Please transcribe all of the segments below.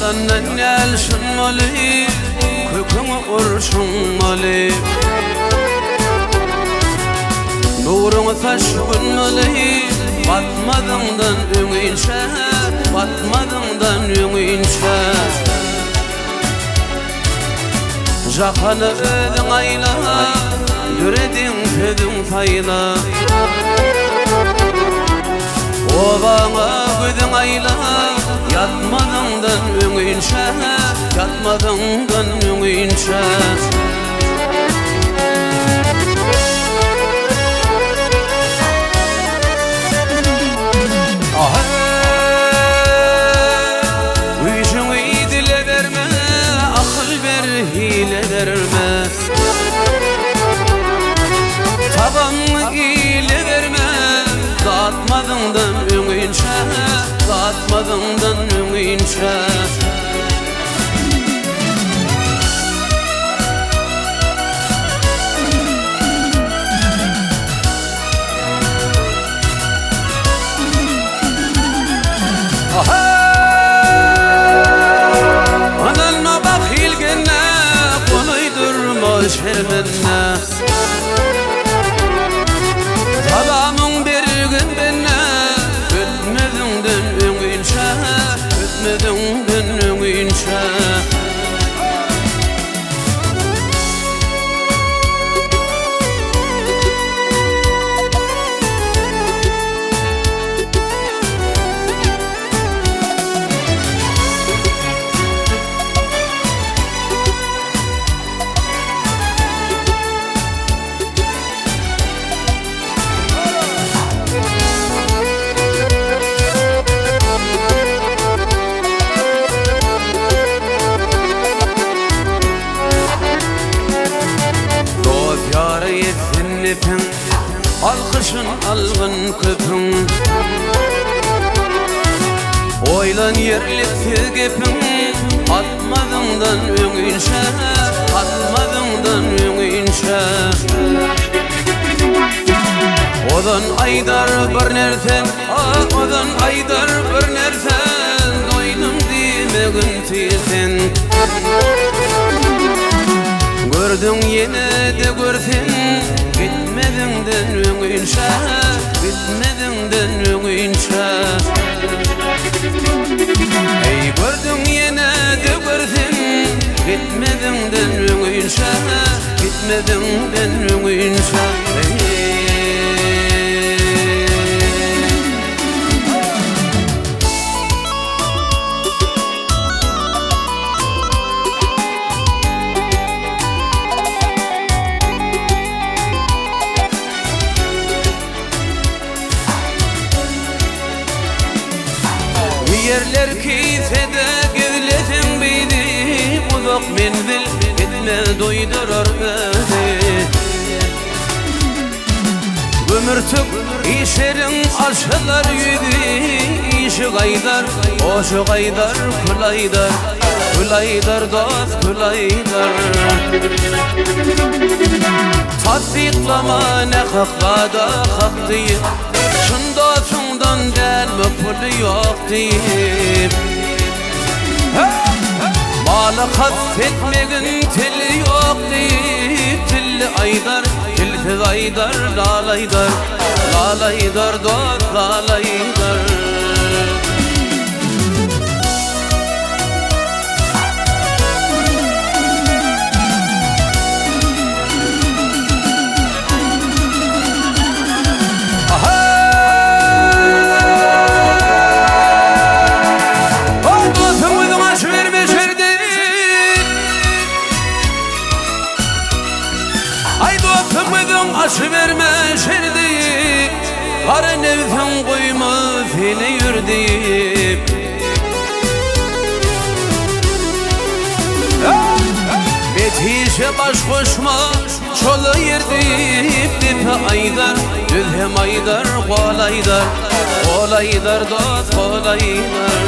Yaradan elşinmalı, kökümü urşunmalı. Nurunu taşkınmalı, batmadımdan ümünşe, batmadımdan ümünşe. Jakanı ödün ayla, yüredin tüdün fayla. Obama güdün ayla, yatmadımdan ümünşe, yatmadımdan ümünşe. Verme tabanı ile verme, dağıtmadımdan ümünşe, dağıtmadımdan ümünşe. Şermenine Talamın bir gün benne, ötmedimden ümünşe, ötmedimden ümünşe. Alkışın algın köpün, oylan yerlikti gepin, atmadımdan ümünşe, atmadımdan ümünşe. Odan aydar bir nerten, odan aydar bir nerten, doydum demegin tilten. Gördün yine de gördün, gitmedimden ümünşe, gitmedimden ümünşe. Ey gördün yine de gördün, gitmedimden ümünşe, gitmedimden ümünşe. Yerler keyfede gevletin beydi, uzak menzil etme doydurar beni. Ömürtük işerin aşılar yüdü, işi gaydar, oşu gaydar, kulaydar, kulaydar dost kulaydar. Tasdiklama ne hakkada hak deyip, şunda şundan delme pulu yok deyip. Malı kastetmegin tili yok deyip, tilli aydar, tilsiz aydar, lalaydar, lalaydar dost lalaydar. Aşı verme şerdi, kara nevzin koyma seni yürüdüp. Betişe baş koşma çolu yerdip, dipe aydar, düzhem aydar, kolaydar, kolaydar dost kolaydar.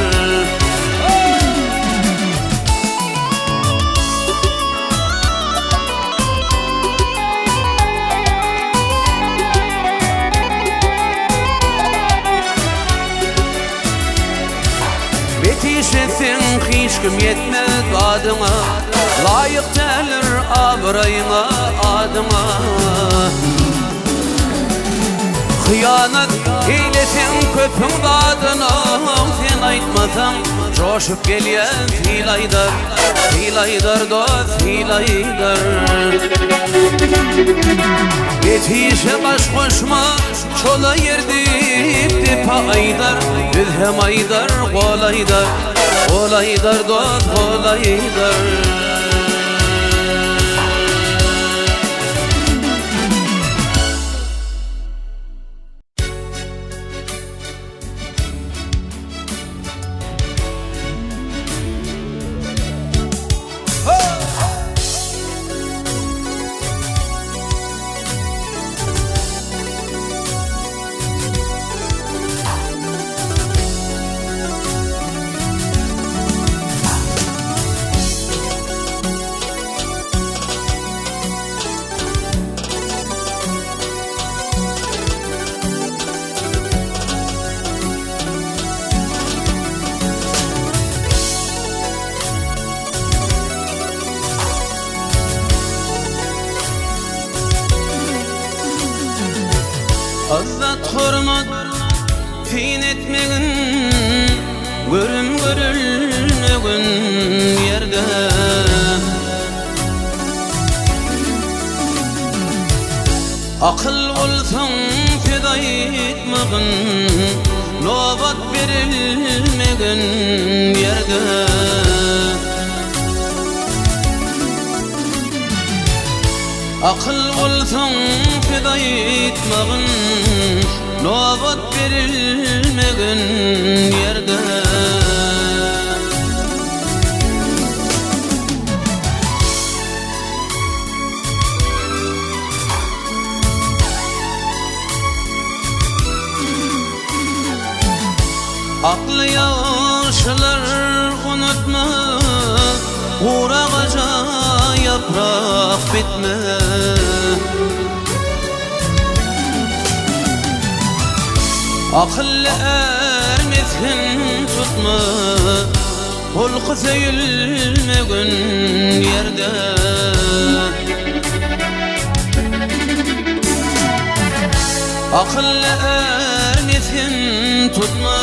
Betişesin hiç kim yetmez adıma, layık derler abrayına adıma. Hıyanat eylesin köpün adına, sen aytmasan coşup gelyen filaydar, filaydar dost filaydar. Yetişe baş koşma çola yerdip dipa aydar, biz hem aydar kolaydar, kolaydar dost kolaydar. Azzat hormat fin etmegin, görüm görülmegin yerde. Akıl olsan feda etmegin, nobat berilmegin yerde. Akıl olsan feda etmegin, nobat berilmegin yerde. Aklı yaşlar unutma, uğrağaca yaprak bitme. Akıllı ermesin tutma, hulku seyilmegin yerde. Akıllı ermesin tutma,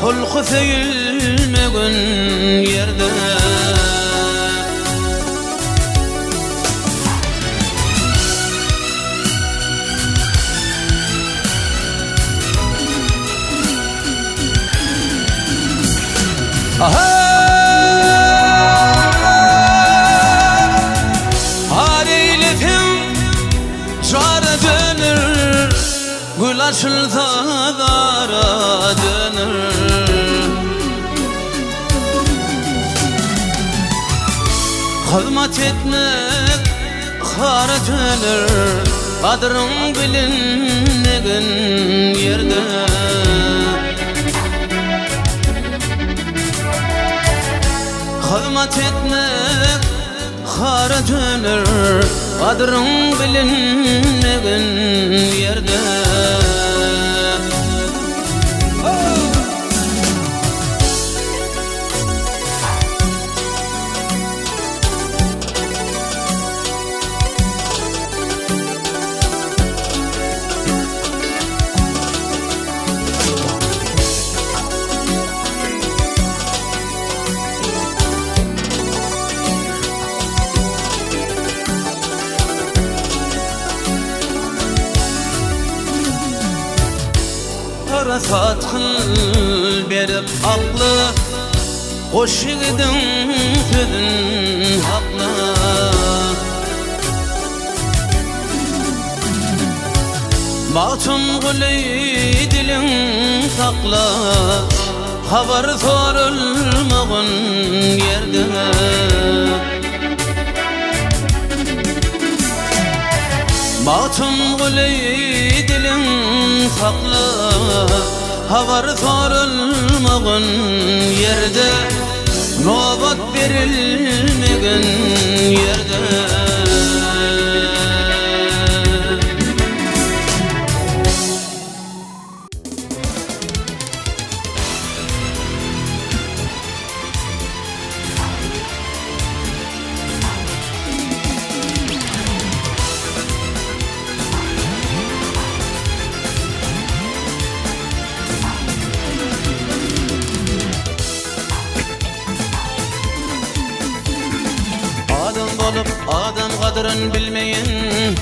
hulku seyilmegin yerde. Har eyletim çare dönür, gül açılsa dara dönür. Hizmet etmek hara dönür, kadrın bilinmegin yerde. Hizmet etmek hara dönür, kadrın bilinmegin yerde. Parasat kıl berip aklı, hoş yigidin sözün haklı. Matun gülü dilin sakla, haber sorulmagın yerde. Matun gülü dilin sakla, haber sorulmagın yerde. Nobat berilmegin yerde. kadrın bilmeyin.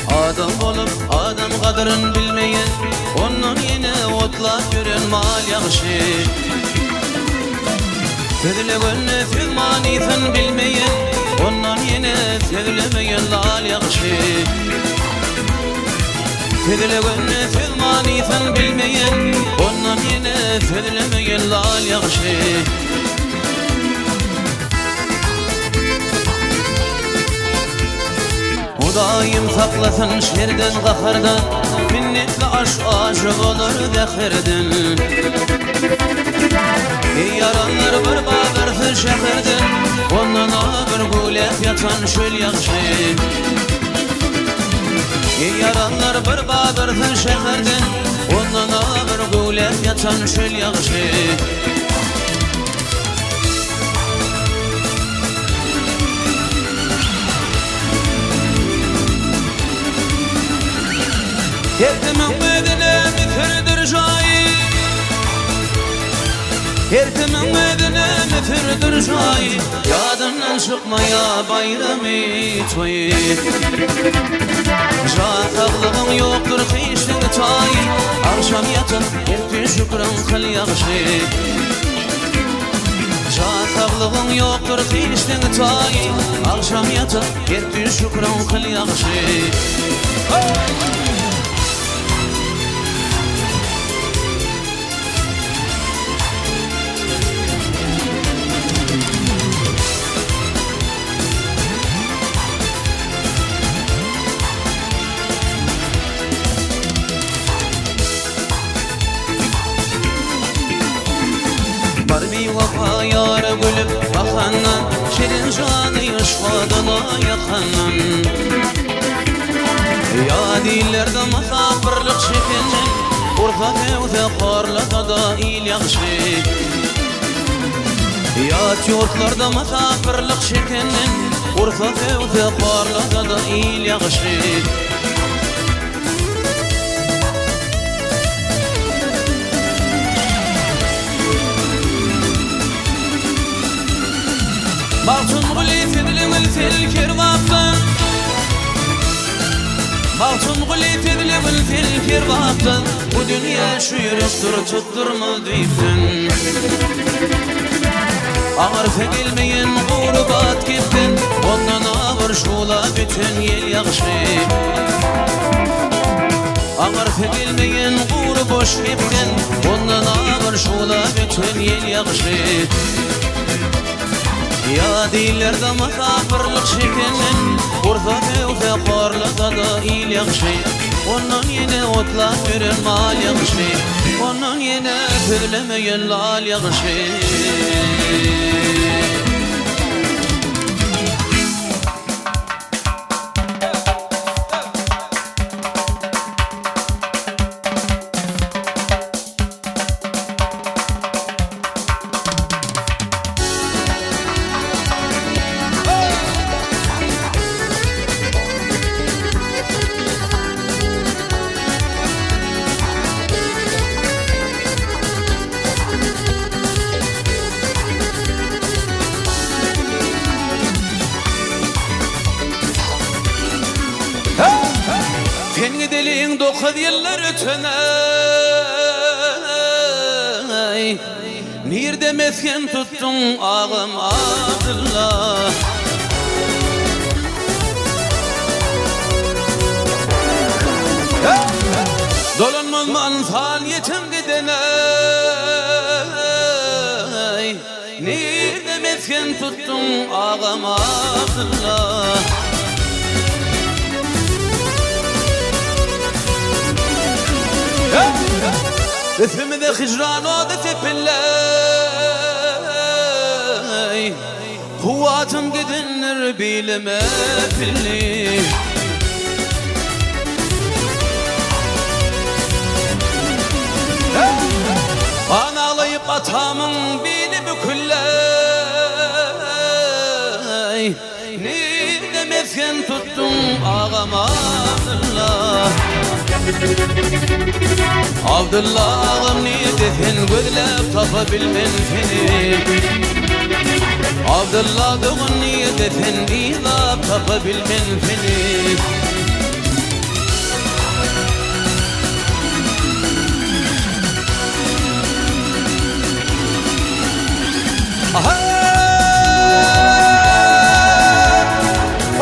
Adam olup adam kadrın bilmeyin. Onun yine otlap yürün mal yaxşı. Sevdiğini sevmaniysen bilmeyin. Onun yine sevlemeyin lal yaxşı. Sevdiğini sevmaniysen bilmeyin. Onun yine sevlemeyin lal yaxşı. Daim saklasın şerden qahardan, minnetli aşık olur zehirden. Yaranlar bir bağırsın şehirden, ondan ağır gülep yatan şöl yaxşı. Yaranlar bir bağırsın şehirden, ondan ağır gülep yatan şöl yaxşı. Hertimin medine müfürdür şair, hertimin medine müfürdür şair. Yadından çıkmaya bayramı toyu. Şahtaklığın yoktur kışın tayı. Akşam yatın her şükran kıl yaxşı. Şahtaklığın yoktur kışın tayı. Akşam yatın her şükran kıl yaxşı. Vafa yâre gülüp bakandan, şirin canı yaşadına yakandan. Ya dillerde masafırlık şekenden, urfa tevze karlada da il yaxşı. Ya tiyotlarda masafırlık şekenden, urfa tevze karlada da il yaxşı. Baktun gülü tedlimil fil kirvaktan, baktun gülü tedlimil fil kirvaktan. Bu dünya şu yürüktür tutturma deyiptin. Ağır fekilmeyin gurbat gittin, ondan ağır şula bütün yel yaxşı. Ağır fekilmeyin boş gittin, ondan ağır şula bütün yel yaxşı. Ya dillerde masafırlık şekenden, urfa tevze karlada da il yaxşı. Onun yine otla yürün mal yaxşı. Onun yine söylemeyen lal yaxşı. Sen gideliğin 9 yıllar ötöney. Nerede mesken tuttun ağam Abdullah. Dolanmaz manfal yetim gideney. Nerede mesken tuttun ağam Abdullah. İsmi de hicran o da tepilley. Kuvvatım gidinir bilime billi. Analayıp atamın beni bükülley. Nerede mesken tuttun ağam Abdullah. Abdullah'ım neredesin gözlep tapabilmen seni. Abdullah doğunni deten İza tapa bilmen seni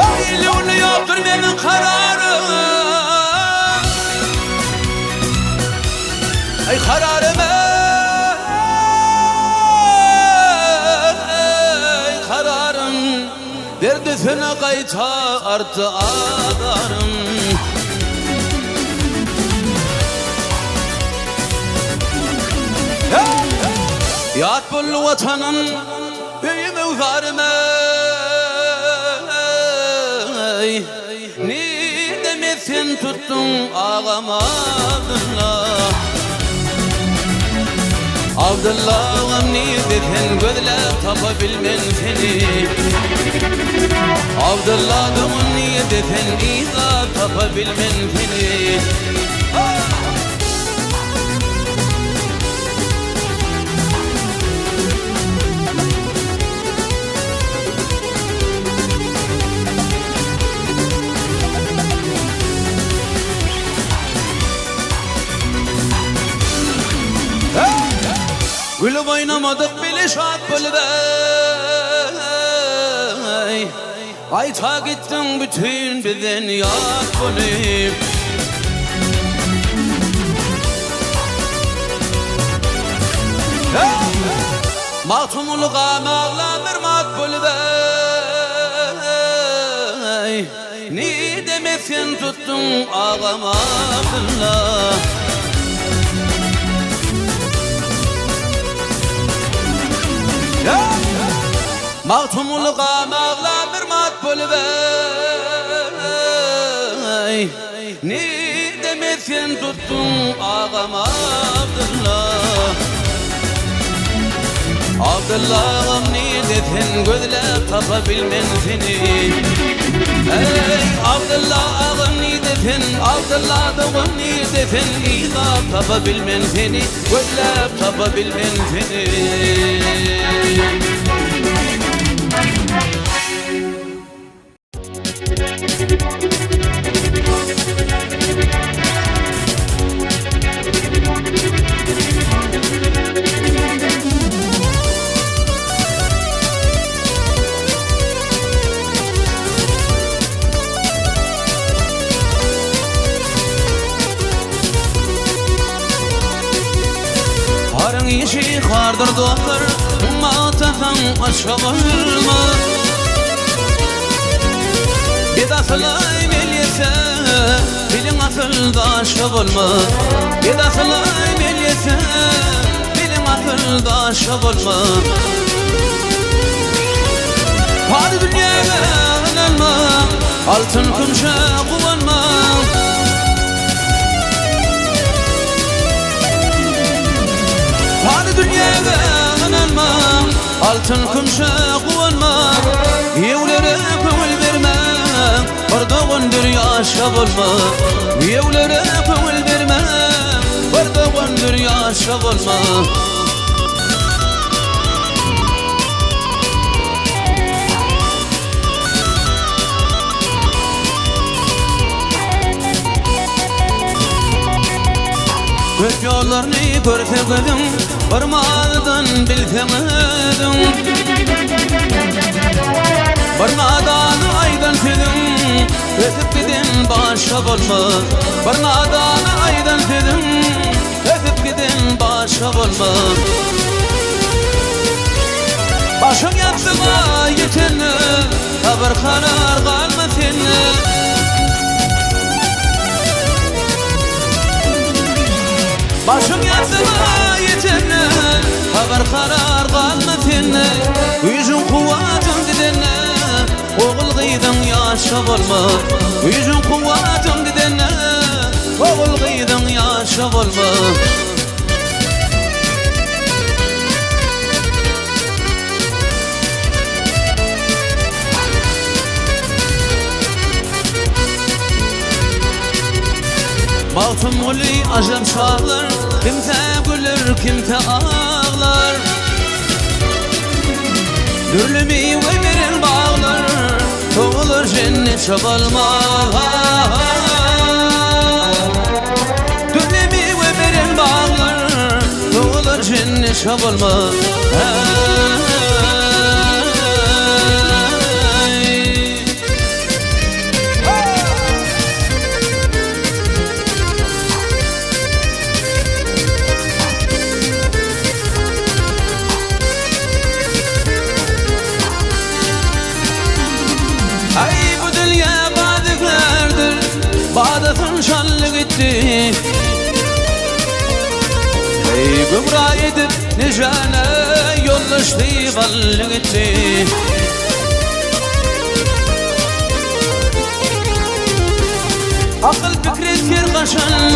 Ayluni yoktur benim kararım Ay kararım Ay kararım Derdesine kayta arttı adarım Yad bul vatanın Büyüme uzarım ey Ne demesin tuttun ağlamadınla Abdullah'ım ne dedin gözler tapabilmen seni Abdullah'ım ne dedin İza tapabilmen seni Gülüp oynamadık bile şad bölübey Ayta gittin bütün bizden yad bölüb Mahtumuluğa mağlanır mat bölübey Ne demesin tuttun ağlamadınla Mahtumuluğa mağlanır mat bölübey Ne demesin tuttun ağam Abdullah Abdullah'ım ne dedin gözler tapabilmen seni Ey Abdullah'ım ne dedin Abdullah'ım ne dedin İza tapabilmen seni Gözler tapabilmen seni Harın işi kardır doktor Matafan aşavalma Bir asılay melyese Bilin asılda aşavalma Bir asılay melyese Bilin asılda aşavalma Hadi dünyaya inanma Altın kumşa kullanma Hadi dünyaya inanma Altın kumşa kullanma Yevlere kuvul verme Bardoğundur yaşa olma Yevlere kuvul verme Bardoğundur yaşa olma Köp yollarını görsemedim Varmadan bilsemedim Varmadan aydan sedim Ötüp gidin başa olma Varmadan aydan sedim Ötüp gidin başa olma Başım yatsıma yetenli Haber karar kalma seni Başım yatsıma yetenli Haber karar kalma seni Yüzün kuvvetun gidene Oğul gıydın yaşa olma Yüzün kuvvetun gidene Oğul gıydın yaşa olma Mahtum uli acem çağlar Kimse gülür kimse ağlar Dürlemi ve verin bağlar Doğulur cennet çabalma Dürlemi ve verin bağlar Doğulur cennet çabalma Ay bu dünya badıklardır Badıkın şanlı gitti Ey gümrah edip nicane Yollaştı ballı gitti Akıl fikret ker kaşan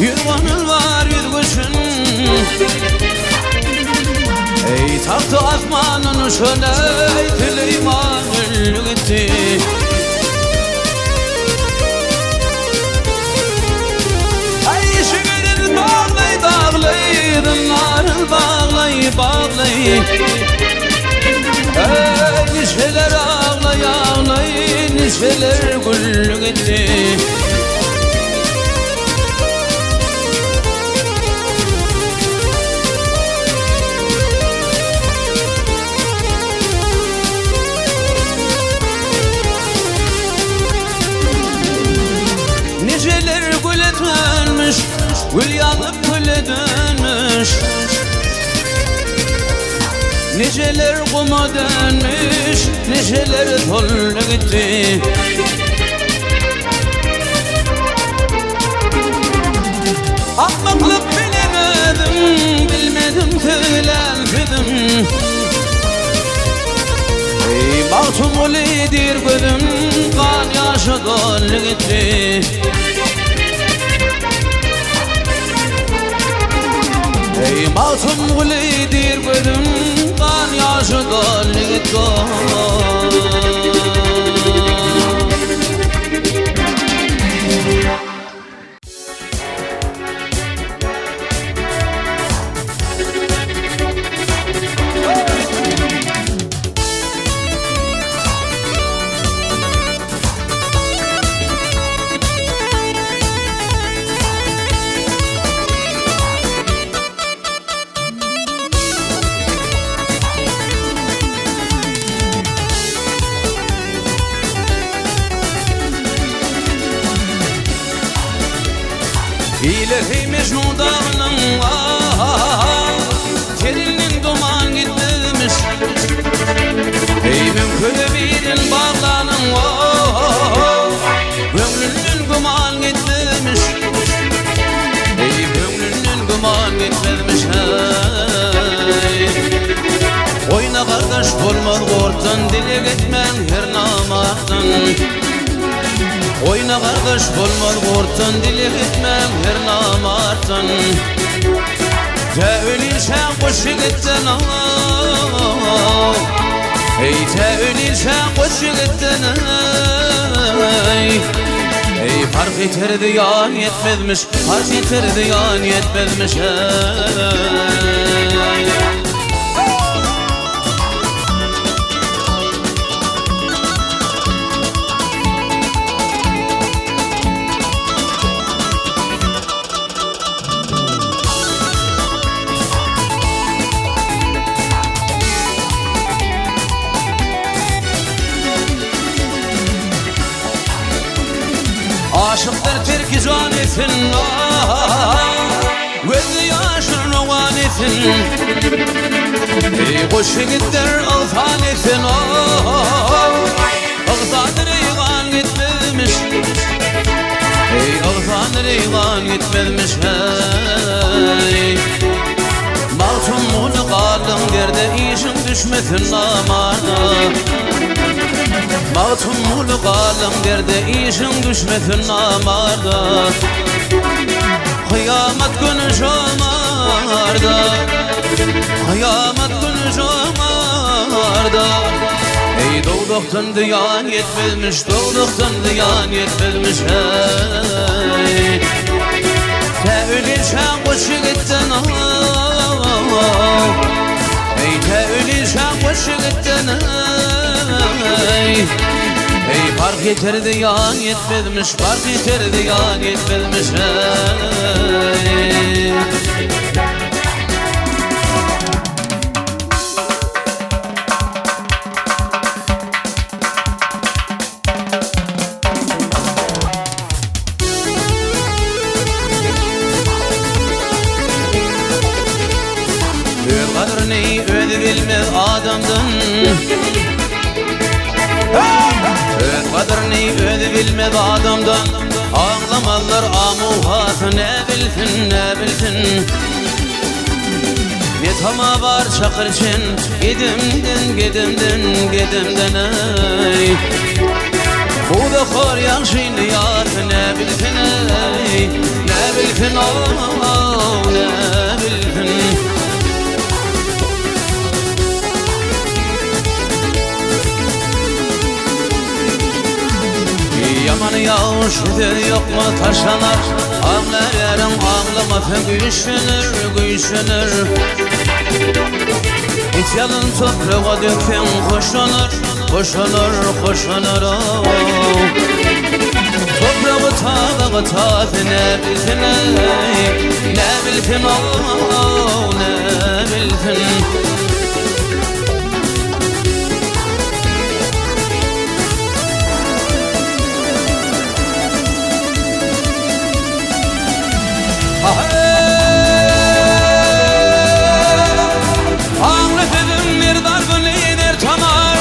Yürvanıl var yüzgüşün Ey tahtı azmanın uçuna Tüleyman öllü gitti Ay şekerin bağlay dağlay Dınların bağlay bağlay Ey nişeler ağlay ağlay Nişeler güllü gitti Niceler güle dönmüş Gül yanıp güle dönmüş Niceler kuma dönmüş Niceler tollu gitti Ahmaklık bilemedim Bilmedim tülenfidim Ey mahtum ulidir gözüm Kan yaşı dollu gitti Ey mahtum ulidir gözüm Kan yaşı dollu gitti İlahi Mecnun dağının Telinin duman gitmemiş Ey mümkün birin bağlanın Gönlünün duman gitmemiş Ey gönlünün duman gitmemiş Oyna kardeş olmaz ortan Dile gitmen her namardan Oyna kardeş olmaz ortan Dile gitmem her namartan Teülişen koşu gittin Ey teülişen koşu gittin Ey fark yeterdi yan yetmezmiş Fark yeterdi yan yetmezmiş Aşıktır terki canifin Gözü yaşın romanifin Ey koşu gider alfanifin Ağzanır eyvan gitmemiş Ey ağzanır eyvan gitmemiş Maltum bunu kaldım derde işin düşmesin namana Maltum bunu kaldım derde işin düşmesin namarda Kıyamet günü şamarda Kıyamet günü şamarda Ey doğduktan diyan yetmezmiş Doğduktan diyan yetmezmiş hey Teülişen koşu gittin Ey teülişen koşu gittin ümitten ey fark yeterdi yan yetmezmiş, fark yeterdi yan yetmezmiş ey. Kadrini ödü bilmez adamdan Kadrini ödü bilmez adamdan Ağlamalar amuhat ne bilsin ne bilsin Ne tama var çakır için Gedimden ey Bu da kor yakşini yar ne bilsin ey Ne bilsin oh ne bilsin Yaman yağış yok mu taşlanar Ağlarım ağlamakta güçlenir Hiç yalın toprağa döken koşlanır oh. Toprağı tağı ne bilsin ne bilsin oh ne bilsin Ağladım bir dargın tanar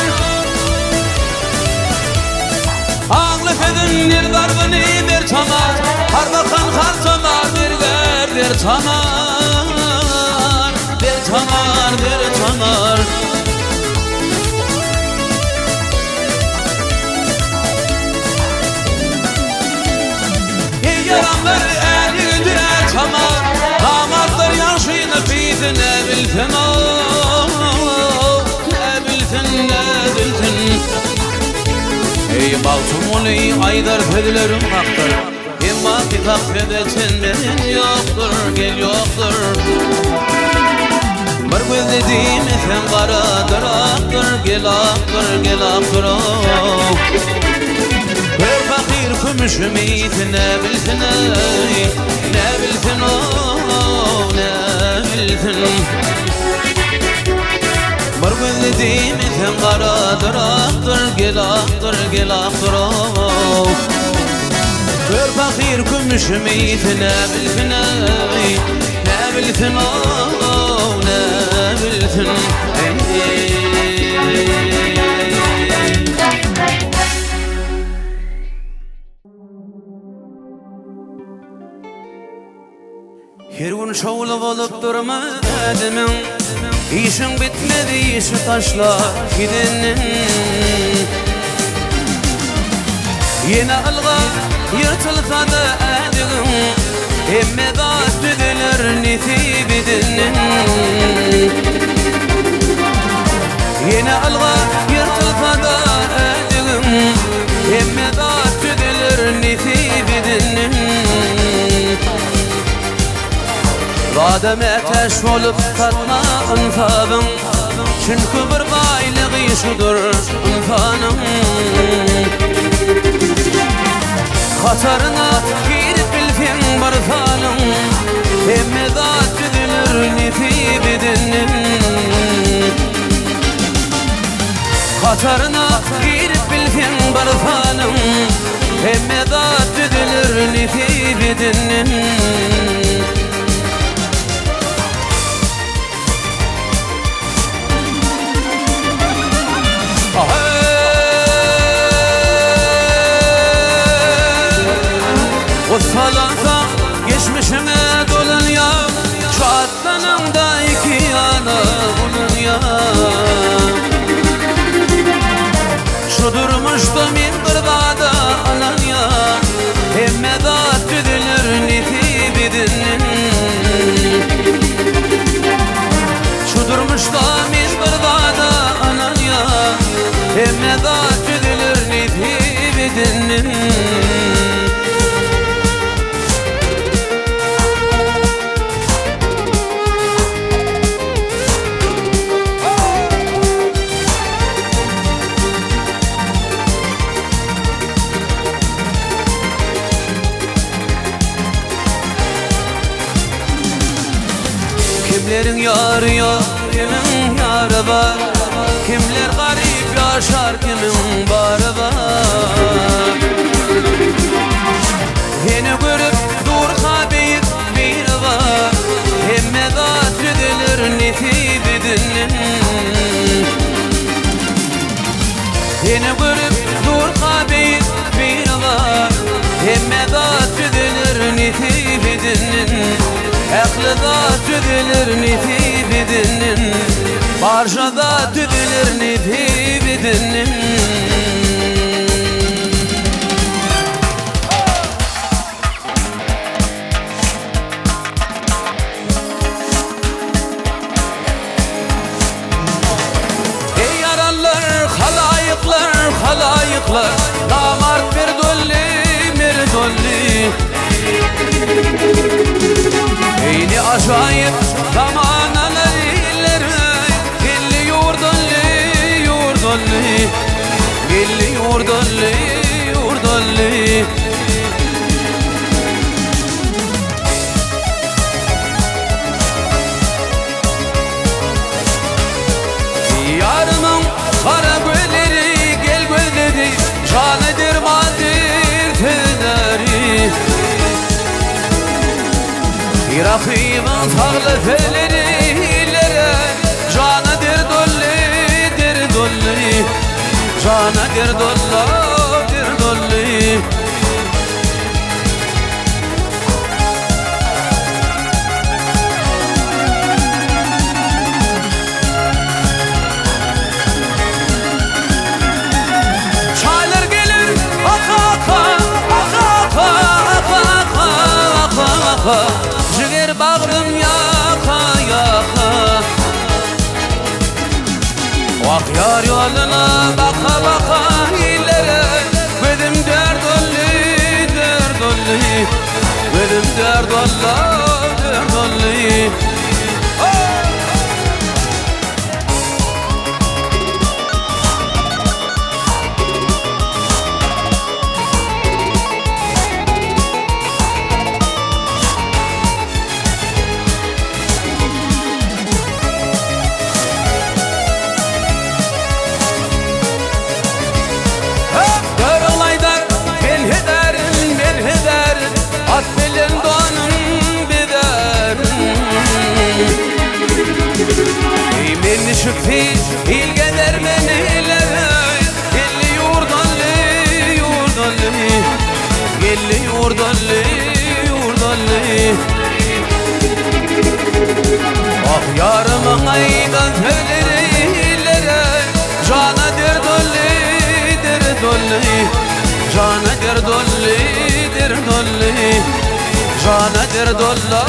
Ağladım bir dargın tanar Har bakan har tanar bir tanar Yaranlar elinde tamar Damatlar yaşını bizi ne bilsin ne bilsin Ey baltumunu aydar fedilerim haktır İmma kitap fedetin benim yoktur gel yoktur Bir gözlediğim sen karadır aktır gel aktır Bir fakir kümüşüm iyisi ne bilsin ne bilsin oh ne bilsin Bir gözlediğim sen karadır aktır gel aktır oh Bir fakir kümüşüm iyisi ne bilsin ne bilsin oh ne bilsin Her gün şovlu olup durma edemin İşin bitmedi işi taşla gidenin Yine alga yırtılsa da edemin Emme da tüdülür nisib edinin Yine alga yırtılsa da edemin Emme da tüdülür nisib edinin Vadem ateş olup tatma ınfabım Çünkü bir baylığı şudur ınfanım Katarına girip bilsin barfanım Emme zat düdülür nisib edinin Katarına girip bilsin barfanım Emme zat düdülür nisib edinin Usfalansa geçmişime dolan ya Şu atlanımda iki yana bunun ya Şu durmuştu min kırbada alan ya Emme zat düdülür nisib edinin Şu durmuştu min kırbada alan ya Emme zat düdülür nisib edinin Kimlerin yarı yok, kimin yarı var? Kimler garip yaşar, kimin barı var? Yeni görüp durha beyik biri var. Hemme zat rüdülür nefib edinin. Yeni görüp durha beyik biri var. Hemme zat rüdülür nefib edinin. Ekli zat rüdülür nefib edinin. Barca zat rüdülür nefib edinin. Halayıklar damar bir dolli Eyni acayip zamanalar ileri Gelli yurdolli Gelli yurdolli Yarımın kara gölleri Canedir madir tedari Rakimin sağlı feleriyle Canedir dolli Canedir dolli Ciğer bağrım yaka yaka Vak yar yoluna baka baka illere Gözüm derdolli Gözüm derdolli Şükfi ilgeder meniyle Gelli yurdolli Ah yarımın aydan feleriyle Canedir dolli Canedir dolli Canedir dolli